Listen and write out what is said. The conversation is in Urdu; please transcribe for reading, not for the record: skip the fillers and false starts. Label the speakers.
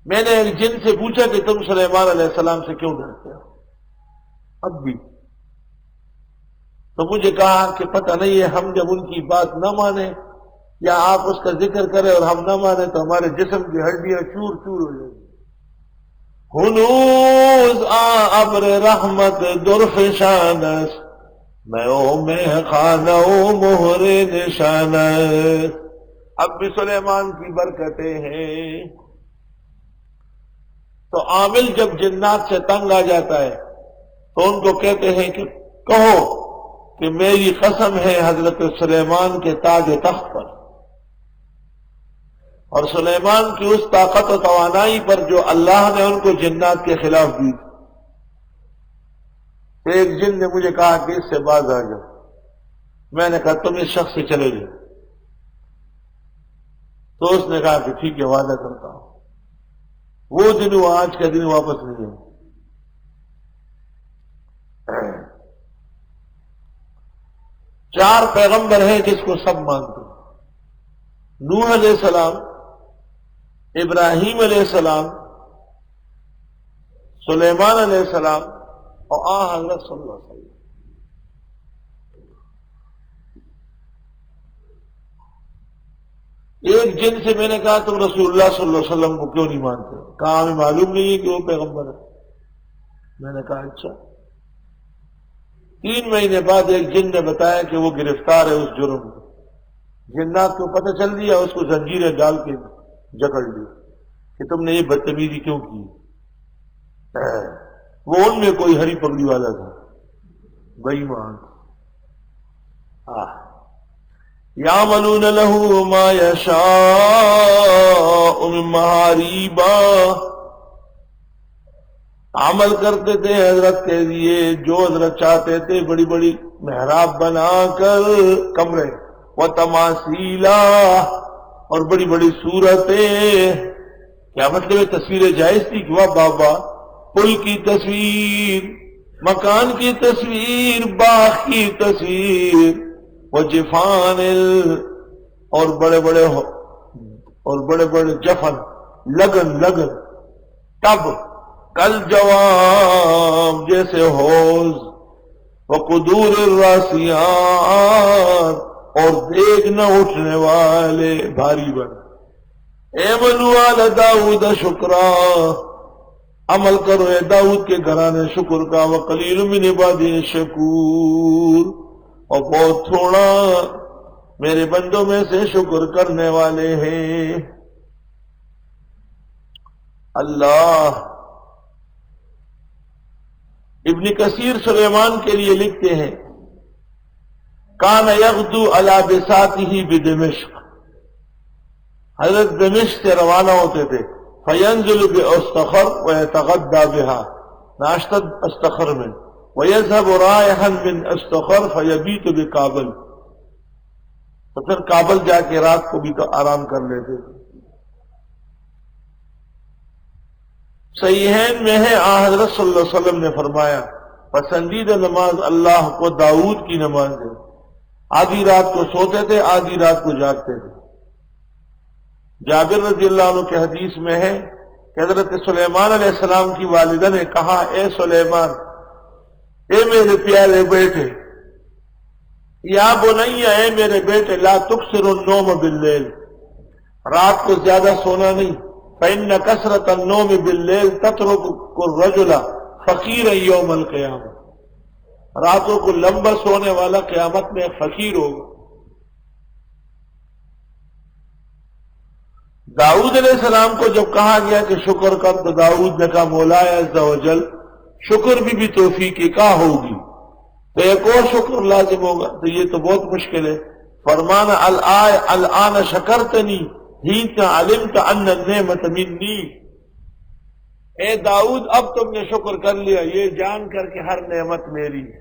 Speaker 1: میں نے ایک جن سے پوچھا کہ تم سلیمان علیہ السلام سے کیوں ڈرتے ہو اب بھی؟ تو مجھے کہا کہ پتہ نہیں ہے، ہم جب ان کی بات نہ مانیں یا آپ اس کا ذکر کریں اور ہم نہ مانیں تو ہمارے جسم کی ہڈیاں چور چور ہو جائیں گی۔ ہنوز ابر رحمت درفشانس میں او میں خانہ مہر نشانس۔ اب بھی سلیمان کی برکتیں ہیں۔ تو عامل جب جنات سے تنگ آ جاتا ہے تو ان کو کہتے ہیں کہ کہو کہ میری قسم ہے حضرت سلیمان کے تاج تخت پر اور سلیمان کی اس طاقت و توانائی پر جو اللہ نے ان کو جنات کے خلاف دی۔ ایک جن نے مجھے کہا کہ اس سے باز آ جاؤ۔ میں نے کہا تم اس شخص سے چلے جاؤ۔ تو اس نے کہا کہ ٹھیک ہے، وعدہ کرتا ہوں۔ وہ دن وہ آج کا دن واپس نہیں ہے۔ چار پیغمبر ہیں جس کو سب مانتے ہیں، نوح علیہ السلام، ابراہیم علیہ السلام، سلیمان علیہ السلام اور حضرت صلی اللہ علیہ وسلم۔ ایک جن سے میں نے کہا تم رسول اللہ صلی اللہ علیہ وسلم کو کیوں نہیں مانتے؟ کہا ہمیں معلوم نہیں ہے کہ وہ پیغمبر ہے۔ میں نے کہا اچھا۔ 3 مہینے بعد ایک جن نے بتایا کہ وہ گرفتار ہے اس جرم میں۔ جنات کو پتہ چل دیا، اس کو زنجیریں ڈال کے جکڑ لی کہ تم نے یہ بدتمیزی کیوں کی۔ وہ ان میں کوئی ہری پگڑی والا تھا، بے ایمان۔ یعملون له ما یشاء من محاریبا، عمل کرتے تھے حضرت کے لیے جو حضرت چاہتے تھے، بڑی بڑی محراب بنا کر کمرے، و تماثیلا اور بڑی بڑی صورتیں۔ کیا مطلب ہے؟ تصویریں جائز تھی کہ واہ بابا، پل کی تصویر، مکان کی تصویر، باغ کی تصویر، وہ جفان اور بڑے بڑے جفن، لگن تب، کل جواب جیسے حوض، وقدور الراسیات اور دیگ نہ اٹھنے والے بھاری بن۔ اعملوا آل داؤد شکرا، عمل کرو اے داؤد کے گھرانے شکر کا، وقلیل من عبادی الشکور اور بہت تھوڑا میرے بندوں میں سے شکر کرنے والے ہیں۔ اللہ ابن کثیر سلیمان کے لیے لکھتے ہیں کان یغدو علی بساطہ بدمشق، حضرت دمشق سے روانہ ہوتے تھے، فینزل باستخر ویتغدی بها، ناشتہ استخر میں، ویذهب رائحا من استخر فیبیت بکابل، تو پھر کابل جا کے رات کو بھی تو آرام کر لیتے تھے۔ صحیحین میں ہے حضرت صلی اللہ علیہ وسلم نے فرمایا پسندیدہ نماز اللہ کو داؤد کی نماز ہے، آدھی رات کو سوتے تھے، آدھی رات کو جاگتے تھے۔ جابر رضی اللہ عنہ کے حدیث میں ہے کہ حضرت سلیمان علیہ السلام کی والدہ نے کہا اے سلیمان، اے میرے پیارے بیٹے، یا بنیا، اے میرے بیٹے، لا تکثر النوم باللیل، رات کو زیادہ سونا نہیں، فإن کثرت النوم باللیل تترک الرجل فقیرا یوم القیامہ، راتوں کو لمبا سونے والا قیامت میں فقیر ہوگا۔ داؤد علیہ السلام کو جب کہا گیا کہ شکر کر، تو داؤد نے کہا مولا عز و جل، شکر بھی توفیق کا ہوگی تو ایک اور شکر لازم ہوگا، تو یہ تو بہت مشکل ہے۔ فرمانا الآن شکرتنی حین علمت ان النعمت منی، اے داؤد اب تم نے شکر کر لیا یہ جان کر کہ ہر نعمت میری ہے۔